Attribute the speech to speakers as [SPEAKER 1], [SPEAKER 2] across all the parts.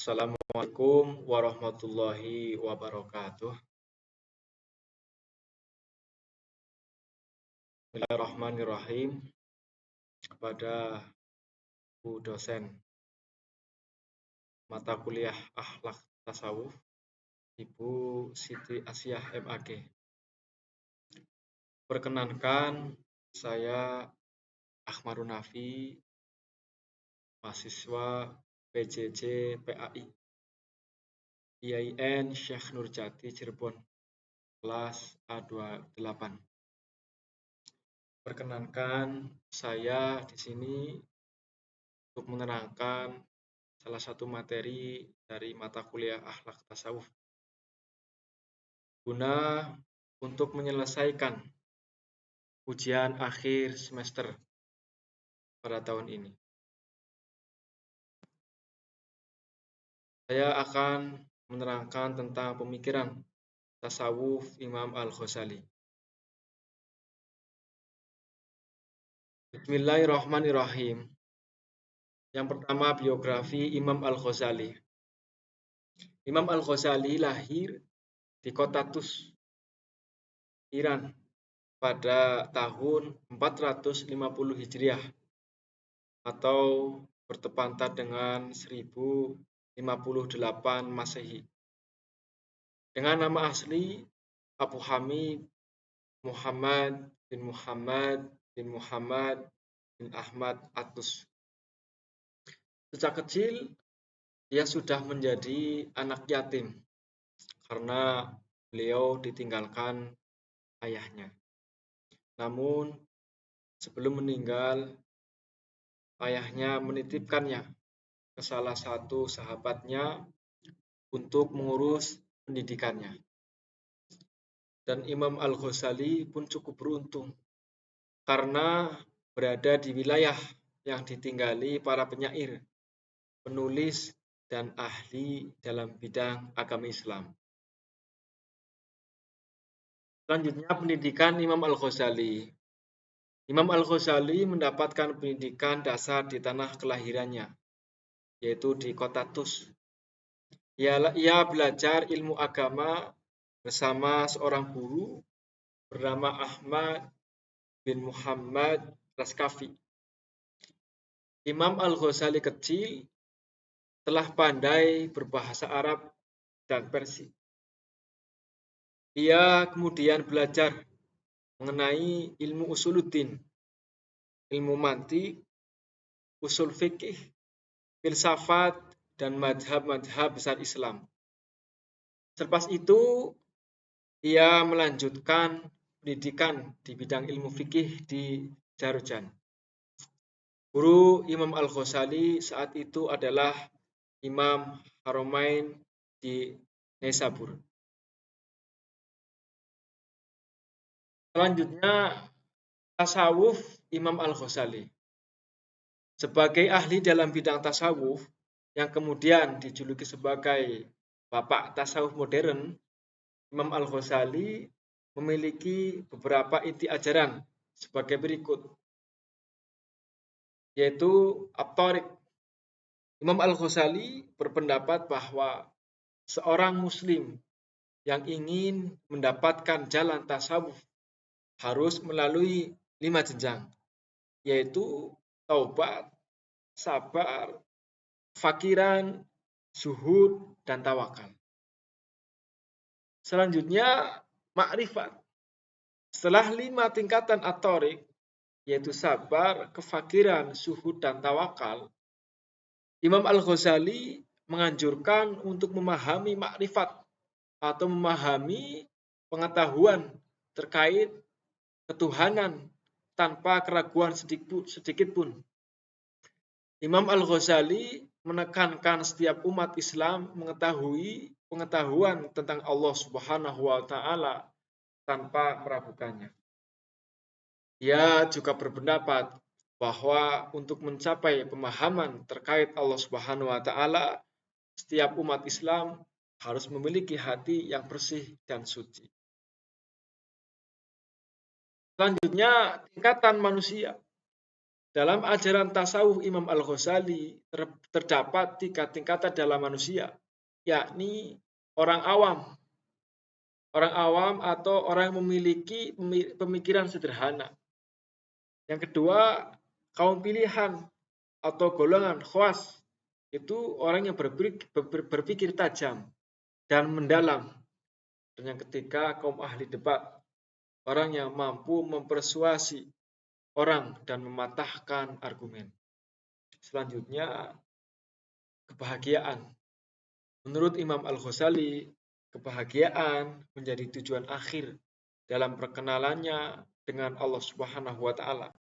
[SPEAKER 1] Assalamualaikum warahmatullahi wabarakatuh. Bismillahirrahmanirrahim. Kepada Bu dosen mata kuliah Akhlak Tasawuf, Ibu Siti Asyah MAG. Perkenankan, saya Ahmadun Nafi, mahasiswa PJJ PAI IAIN Syekh Nurjati Cirebon, kelas A28. Perkenankan, saya di sini untuk menerangkan salah satu materi dari mata kuliah Akhlak Tasawuf guna untuk menyelesaikan ujian akhir semester pada tahun ini. Saya akan menerangkan tentang pemikiran tasawuf Imam Al-Ghazali. Bismillahirrahmanirrahim. Yang pertama, biografi Imam Al-Ghazali. Imam Al-Ghazali lahir di kota Tus, Iran pada tahun 450 Hijriah atau bertepatan dengan 1058 Masehi. Dengan nama asli Abu Hamid Muhammad bin Muhammad bin Muhammad bin Ahmad At-Tus. Sejak kecil dia sudah menjadi anak yatim karena beliau ditinggalkan ayahnya. Namun sebelum meninggal, ayahnya menitipkannya ke salah satu sahabatnya untuk mengurus pendidikannya. Dan Imam Al-Ghazali pun cukup beruntung karena berada di wilayah yang ditinggali para penyair, penulis, dan ahli dalam bidang agama Islam. Selanjutnya, pendidikan Imam Al-Ghazali. Imam Al-Ghazali mendapatkan pendidikan dasar di tanah kelahirannya, yaitu di kota Tus. Ia belajar ilmu agama bersama seorang guru bernama Ahmad bin Muhammad Raskafi. Imam Al-Ghazali kecil telah pandai berbahasa Arab dan Persia. Ia kemudian belajar mengenai ilmu usuluddin, ilmu mantik, usul fikih, filsafat, dan madhab-madhab besar Islam. Selepas itu, ia melanjutkan pendidikan di bidang ilmu fikih di Jarjan. Guru Imam Al-Ghazali saat itu adalah Imam Haramain di Naisabur. Selanjutnya, tasawuf Imam Al-Ghazali. Sebagai ahli dalam bidang tasawuf, yang kemudian dijuluki sebagai Bapak Tasawuf Modern, Imam Al-Ghazali memiliki beberapa inti ajaran sebagai berikut, yaitu At-Thariq. Imam Al-Ghazali berpendapat bahwa seorang muslim yang ingin mendapatkan jalan tasawuf harus melalui 5 jenjang, yaitu taubat, sabar, fakiran, zuhud, dan tawakal. Selanjutnya, makrifat. Setelah 5 tingkatan at-thariq, yaitu sabar, kefakiran, zuhud, dan tawakal, Imam Al-Ghazali menganjurkan untuk memahami makrifat atau memahami pengetahuan terkait ketuhanan tanpa keraguan sedikit pun. Imam Al-Ghazali menekankan setiap umat Islam mengetahui pengetahuan tentang Allah Subhanahu wa Ta'ala tanpa meragukannya. Ia juga berpendapat bahwa untuk mencapai pemahaman terkait Allah Subhanahu wa Ta'ala, setiap umat Islam harus memiliki hati yang bersih dan suci. Selanjutnya, tingkatan manusia. Dalam ajaran tasawuf Imam Al-Ghazali terdapat 3 tingkatan dalam manusia, yakni orang awam. Orang awam atau orang yang memiliki pemikiran sederhana. Yang kedua, kaum pilihan atau golongan khawas. Itu orang yang berpikir tajam dan mendalam. Dan yang ketiga, kaum ahli debat. Orang yang mampu mempersuasi orang dan mematahkan argumen. Selanjutnya, kebahagiaan. Menurut Imam Al-Ghazali, kebahagiaan menjadi tujuan akhir dalam perkenalannya dengan Allah Subhanahu wa taala.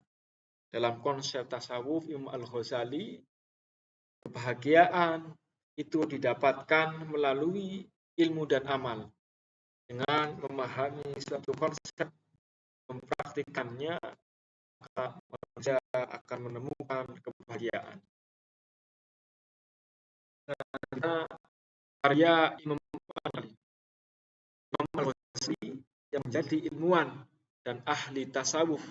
[SPEAKER 1] Dalam konsep tasawuf Imam Al-Ghazali, kebahagiaan itu didapatkan melalui ilmu dan amal. Dengan memahami suatu konsep, mempraktikannya, maka manusia akan menemukan kebahagiaan. Karena karya Imam Al-Ghazali yang menjadi ilmuwan dan ahli tasawuf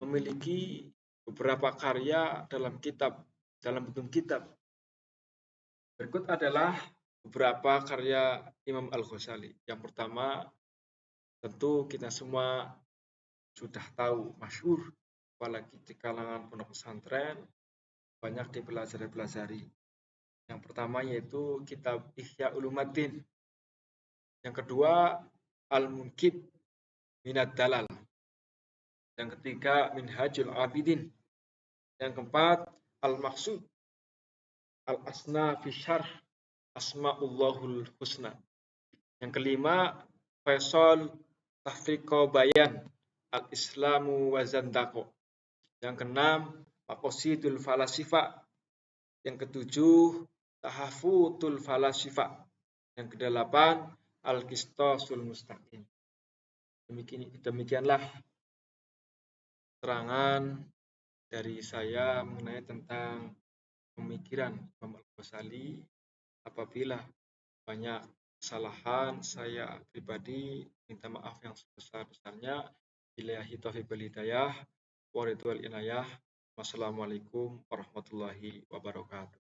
[SPEAKER 1] memiliki beberapa karya dalam bentuk kitab. Berikut adalah beberapa karya Imam Al-Ghazali. Yang pertama, tentu kita semua sudah tahu, masyhur, apalagi di kalangan pondok pesantren, banyak dipelajari. Yang pertama yaitu kitab Ihya Ulumuddin. Yang kedua, Al-Munqidh Minad Dalal. Yang ketiga, Minhajul Abidin. Yang keempat, Al-Maqsud Al-Asna fi Syarh Asma'ullahul Husna. Yang kelima, Faisal Tahfiqo Bayan Al-Islamu wa Zandaqo. Yang keenam, Maqasidul Falasifa. Yang ketujuh, Tahafutul Falasifa. Yang kedelapan, Al-Qistasul Mustaqim. Demikianlah keterangan dari saya mengenai tentang pemikiran Imam Al-Ghazali. Apabila banyak kesalahan, saya pribadi minta maaf yang sebesar-besarnya. Billahi taufiq wal hidayah, wa ridwal inayah. Wassalamualaikum warahmatullahi wabarakatuh.